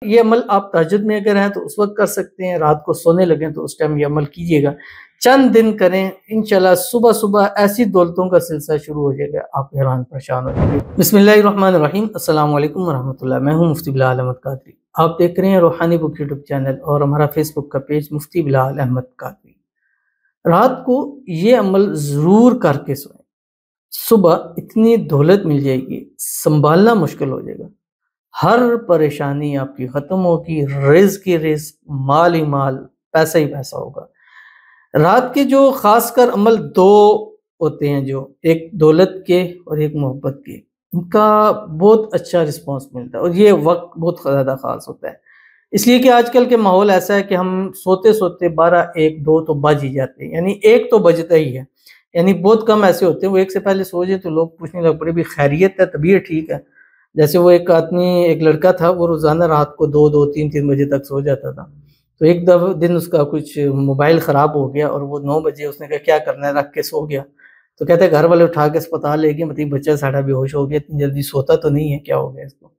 ये अमल आप तहज्जुद में अगर हैं तो उस वक्त कर सकते हैं, रात को सोने लगें तो उस टाइम ये अमल कीजिएगा। चंद दिन करें, इंशाल्लाह सुबह-सुबह ऐसी दौलतों का सिलसिला शुरू हो जाएगा, आप हैरान परेशान हो जाएंगे। बिस्मिल्लाहिर्रहमानिर्रहीम, अस्सलाम वालेकुम वरहमतुल्लाह। मैं हूँ मुफ्ती बिलाल अहमद कादरी। आप देख रहे हैं रूहानी बुक यूट्यूब चैनल और हमारा फेसबुक का पेज मुफ्ती बिलाल अहमद कादरी। रात को ये अमल ज़रूर करके सोएं। सुबह इतनी दौलत मिल जाएगी, संभालना मुश्किल हो जाएगा। हर परेशानी आपकी ख़त्म होगी, रिज़्क़ ही रिज़्क़, माल ही माल, पैसा ही पैसा होगा। रात के जो ख़ासकर अमल 2 होते हैं, जो एक दौलत के और एक मोहब्बत के, इनका बहुत अच्छा रिस्पॉन्स मिलता है और ये वक़्त बहुत ज़्यादा ख़ास होता है। इसलिए कि आजकल के माहौल ऐसा है कि हम सोते-सोते 12, 1, 2 तो बज ही जाते हैं, यानी 1 तो बजता ही है। यानी बहुत कम ऐसे होते हैं वो 1 से पहले सो जाए तो लोग पूछने लग पड़े, भी खैरियत है, तबीयत ठीक है? जैसे वो एक आदमी, एक लड़का था, वो रोज़ाना रात को 2-2, 3-3 बजे तक सो जाता था। तो एक दिन उसका कुछ मोबाइल ख़राब हो गया और वो 9 बजे उसने कहा क्या करना है, रख के सो गया। तो कहते हैं घर वाले उठा के अस्पताल ले गए, मतलब बच्चा साढ़ा बेहोश हो गया, इतनी जल्दी सोता तो नहीं है, क्या हो गया इसको?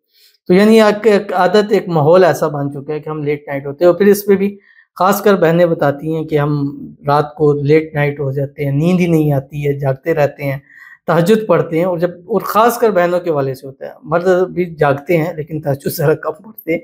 तो यानी एक आदत, एक माहौल ऐसा बन चुका है कि हम लेट नाइट होते हैं और फिर इसमें भी ख़ासकर बहनें बताती हैं कि हम रात को लेट नाइट हो जाते हैं, नींद ही नहीं आती है, जागते रहते हैं, तहज्जुद पढ़ते हैं और ख़ासकर बहनों के हवाले से होता है। मर्द भी जागते हैं लेकिन तहज्जुद ज़रा कम पढ़ते हैं।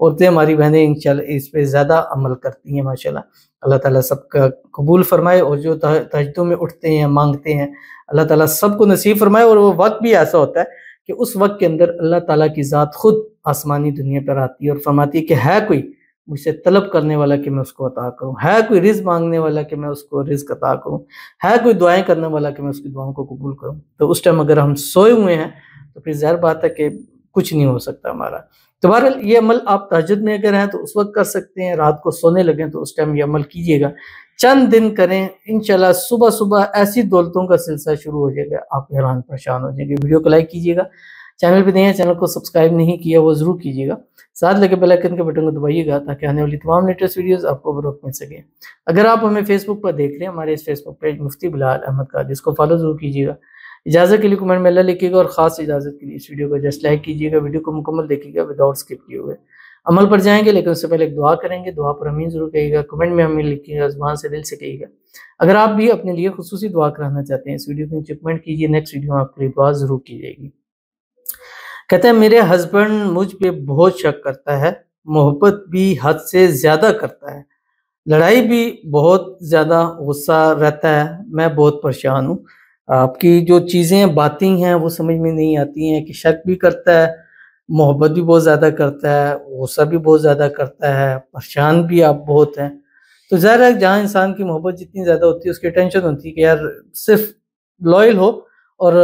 औरतें हमारी बहनें इंशाल्लाह इस पे ज़्यादा अमल करती हैं माशाल्लाह। अल्लाह ताला सबका कबूल फ़रमाए और जो तहज्जुद में उठते हैं, माँगते हैं, अल्लाह ताला सबको नसीब फ़रमाए। और वो वक़्त भी ऐसा होता है कि उस वक़्त के अंदर अल्लाह ताला की ज़ात खुद आसमानी दुनिया पर आती है और फरमाती है कि है कोई मुझसे तलब करने वाला कि मैं उसको अता करूँ, है कोई रिज़्क़ माँगने वाला कि मैं उसको रिज़्क़ अता करूँ, है कोई दुआएँ करने वाला कि मैं उसकी दुआओं को कबूल करूँ। तो उस टाइम अगर हम सोए हुए हैं तो फिर ज़ाहिर बात है कि कुछ नहीं हो सकता हमारा। तो बहरहाल ये अमल आप तहज्जुद में अगर हैं तो उस वक़्त कर सकते हैं, रात को सोने लगें तो उस टाइम ये अमल कीजिएगा। चंद दिन करें, इंशाल्लाह सुबह-सुबह ऐसी दौलतों का सिलसिला शुरू हो जाएगा, आप हैरान परेशान हो जाएंगे। वीडियो को लाइक कीजिएगा, चैनल पे नए हैं, चैनल को सब्सक्राइब नहीं किया वो ज़रूर कीजिएगा। साथ लगे बेल आइकन के बटन को दबाइएगा ताकि आने वाली तमाम लेटेस्ट वीडियोज़ आपको बरोक़ मिल सके। अगर आप हमें फेसबुक पर देख रहे हैं, हमारे इस फेसबुक पेज मुफ्ती बिलाल अहमद कादरी, इसको फॉलो ज़रूर कीजिएगा। इजाज़त के लिए कमेंट में अल्लाह लिखिएगा और ख़ास इजाज़त के लिए इस वीडियो को जस्ट लाइक कीजिएगा। वीडियो को मुकम्मल देखिएगा विदाउट स्किप किए हुए। अमल पर जाएँगे लेकिन उससे पहले एक दुआ करेंगे, दुआ पर आमीन ज़रूर कहिएगा, कमेंट में आमीन लिखिएगा, ज़ुबान से दिल से कहिएगा। अगर आप भी अपने लिए ख़ुसूसी दुआ कराना चाहते हैं, इस वीडियो के नीचे कमेंट कीजिए, नेक्स्ट वीडियो में आपके लिए दुआ ज़रूर की जाएगी। कहते हैं मेरे हस्बैंड मुझ पे बहुत शक करता है, मोहब्बत भी हद से ज़्यादा करता है, लड़ाई भी बहुत ज़्यादा, गुस्सा रहता है, मैं बहुत परेशान हूँ। आपकी जो चीज़ें बातें हैं वो समझ में नहीं आती हैं कि शक भी करता है, मोहब्बत भी बहुत ज़्यादा करता है, गुस्सा भी बहुत ज़्यादा करता है, परेशान भी आप बहुत हैं। तो ज़ाहिर है जहाँ इंसान की मोहब्बत जितनी ज़्यादा होती है उसकी टेंशन होती है कि यार सिर्फ़ लॉयल हो। और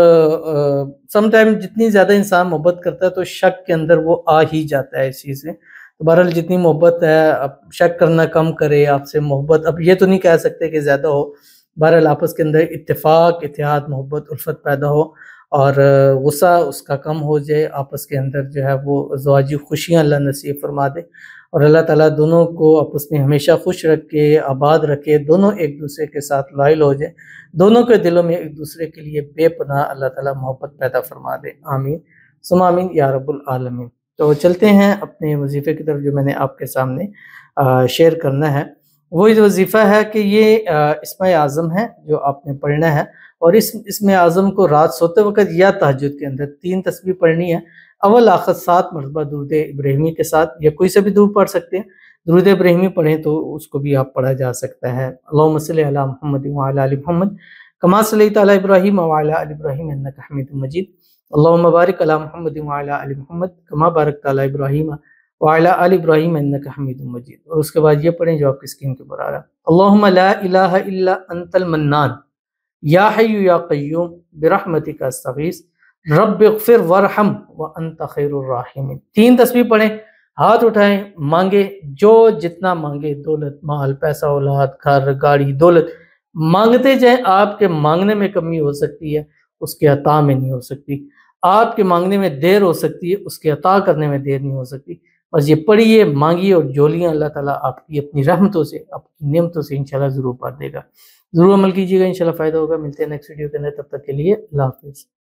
सम टाइम जितनी ज़्यादा इंसान मोहब्बत करता है तो शक के अंदर वो आ ही जाता है इस चीज़ से। तो बहरहाल जितनी मोहब्बत है, अब शक करना कम करे, आपसे मोहब्बत अब ये तो नहीं कह सकते कि ज़्यादा हो। बहरहाल आपस के अंदर इत्तेफ़ाक, इत्तेहाद, मोहब्बत, उल्फ़त पैदा हो और गुस्सा उसका कम हो जाए, आपस के अंदर जो है वो ज़वाजी खुशियाँ अल्लाह नसीब फरमा दे और अल्लाह ताला दोनों को आपस में हमेशा खुश रखे, आबाद रखे, दोनों एक दूसरे के साथ लॉयल हो जाए, दोनों के दिलों में एक दूसरे के लिए बेपनाह अल्लाह ताला मोहब्बत पैदा फरमा दे। आमीन सुम्मा आमीन या रब्बुल आलमीन। तो चलते हैं अपने वजीफ़े की तरफ जो मैंने आपके सामने शेयर करना है। वही वजीफ़ा है कि ये इस्माए आज़म है जो आपने पढ़ना है और इस इस्माए आज़म को रात सोते वक़्त या तहज्जुद के अंदर 3 तस्बीह पढ़नी है। अव्वल आखिर 7 मरतबा दुरूद इब्राहिमी के साथ या कोई सा भी दुरूद पढ़ सकते हैं। दुरूद इब्राहिमी पढ़ें तो उसको भी आप पढ़ा जा सकता है। अल्लाहुम्मा सल्लि अला मुहम्मद व अला आलि मुहम्मद कमा सल्लैता अला इब्राहीम व अला आलि इब्राहीम इन्नका हमीदुम मजीद। अल्लाहुम्मा बारिक अला मुहम्मद व अला आलि मुहम्मद कमा बारकता अला इब्राहीम व अला आलि इब्राहीम इन्नका हमीदुम मजीद। और उसके बाद ये पढ़ें जो आपकी स्क्रीन के ऊपर आ रहा है। अल्लाहुम्मा ला इलाहा इल्ला अंतल मन्नान या हय्यु या क़य्यूम बिरहमतिका अस्तगीस रब्बिग़फिर वरहम व अंत खैरुर राहिमीन। 3 तस्बीह पढ़ें, हाथ उठाएं, मांगे जो जितना मांगे, दौलत, माल, पैसा, औलाद, घर, गाड़ी, दौलत मांगते जाएं। आपके मांगने में कमी हो सकती है, उसके अता में नहीं हो सकती। आपके मांगने में देर हो सकती है, उसके अता करने में देर नहीं हो सकती। बस ये पढ़िए, मांगिए और झोलियाँ अल्लाह ताला आपकी अपनी रहमतों से, अपनी नेमतों से इंशाल्लाह ज़रूर भर देगा। ज़रूर अमल कीजिएगा, इंशाल्लाह फ़ायदा होगा। मिलते हैं नेक्स्ट वीडियो के अंदर, तब तक के लिए अल्लाह हाफ़िज़।